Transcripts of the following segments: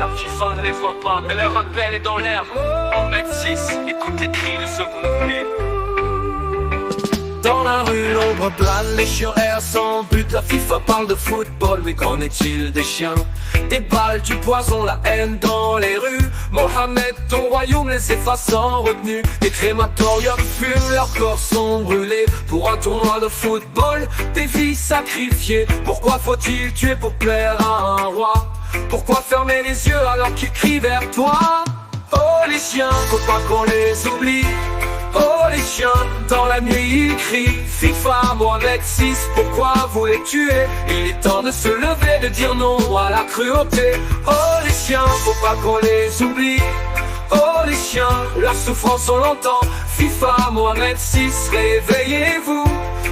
La FIFA ne les voit pas, mais leur appel est dans l'air. En mètre 6, écoute les cris de ce conflit. Dans la rue, l'ombre plane, les chiens errent sans but. La FIFA parle de football, mais qu'en est-il des chiens? Des balles, du poison, la haine dans les rues. Mohamed, ton royaume les efface sans retenue. Des crématoriums fument, leurs corps sont brûlés. Pour un tournoi de football, des vies sacrifiées. Pourquoi faut-il tuer pour plaire à un roi? Pourquoi fermer les yeux alors qu'ils crient vers toi? Oh les chiens, faut pas qu'on les oublie. Oh les chiens, dans la nuit ils crient FIFA, Mohamed 6, pourquoi vous les tuez? Il est temps de se lever, de dire non à la cruauté. Oh les chiens, faut pas qu'on les oublie. Oh les chiens, leur souffrance on l'entend. FIFA, Mohamed 6, réveillez-vous.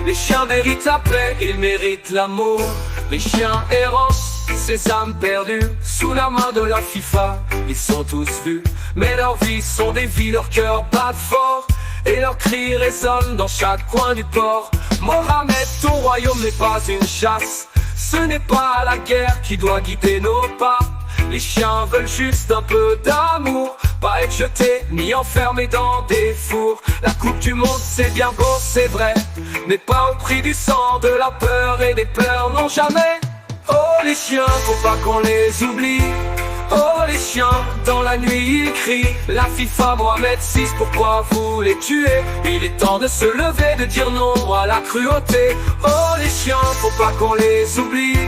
Les chiens méritent la paix, ils méritent l'amour. Les chiens errants, ces âmes perdues, sous la main de la FIFA, ils sont tous vus. Mais leurs vies sont des vies, leurs cœurs battent fort. Et leurs cris résonnent dans chaque coin du port. Mohamed, ton royaume n'est pas une chasse. Ce n'est pas la guerre qui doit guider nos pas. Les chiens veulent juste un peu d'amour, pas être jetés ni enfermés dans des fours. La coupe du monde c'est bien beau, c'est vrai, mais pas au prix du sang, de la peur et des pleurs, non jamais. Oh les chiens, faut pas qu'on les oublie. Oh les chiens, dans la nuit ils crient la FIFA, Mohamed 6, pourquoi vous les tuez? Il est temps de se lever, de dire non à la cruauté. Oh les chiens, faut pas qu'on les oublie.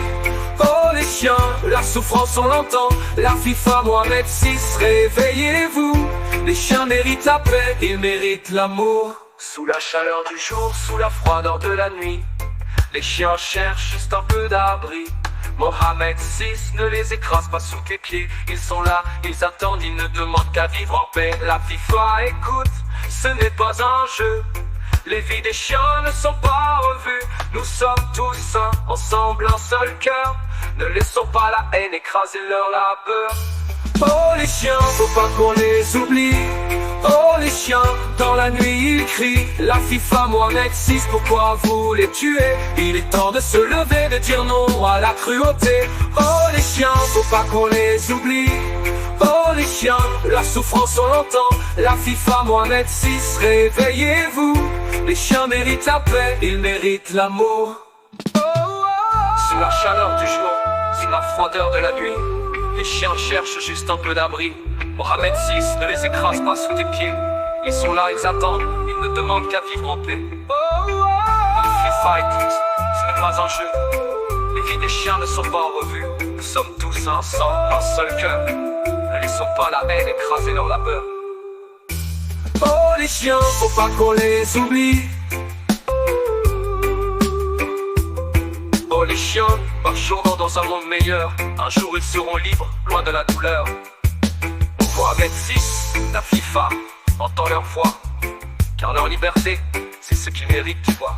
Oh les chiens, la souffrance on l'entend. La FIFA, Mohamed 6, réveillez-vous. Les chiens méritent la paix, ils méritent l'amour. Sous la chaleur du jour, sous la froideur de la nuit, les chiens cherchent juste un peu d'abri. Mohamed 6 ne les écrase pas sous tes pieds. Ils sont là, ils attendent, ils ne demandent qu'à vivre en paix. La FIFA écoute, ce n'est pas un jeu. Les vies des chiens ne sont pas revues. Nous sommes tous un, ensemble un seul cœur. Ne laissons pas la haine écraser leur labeur. Oh les chiens, faut pas qu'on les oublie. Oh les chiens, dans la nuit ils crient la FIFA, Mohamed 6, pourquoi vous les tuez? Il est temps de se lever, de dire non à la cruauté. Oh les chiens, faut pas qu'on les oublie. Oh les chiens, la souffrance on l'entend. La FIFA, Mohamed 6, réveillez-vous. Les chiens méritent la paix, ils méritent l'amour. Sous la chaleur du jour, sous la froideur de la nuit, les chiens cherchent juste un peu d'abri. Mohamed 6 ne les écrase pas sous tes pieds. Ils sont là, ils attendent, ils ne demandent qu'à vivre en paix. FIFA écoute, ce n'est pas un jeu. Les vies des chiens ne sont pas revues. Nous sommes tous un sang, un seul cœur. Ne laissons pas la haine écraser leur labeur. Oh les chiens, faut pas qu'on les oublie. Oh les chiens, marchons dans un monde meilleur. Un jour ils seront libres, loin de la douleur. Mohamed 6, la FIFA, entend leur voix, car leur liberté, c'est ce qu'ils méritent, tu vois.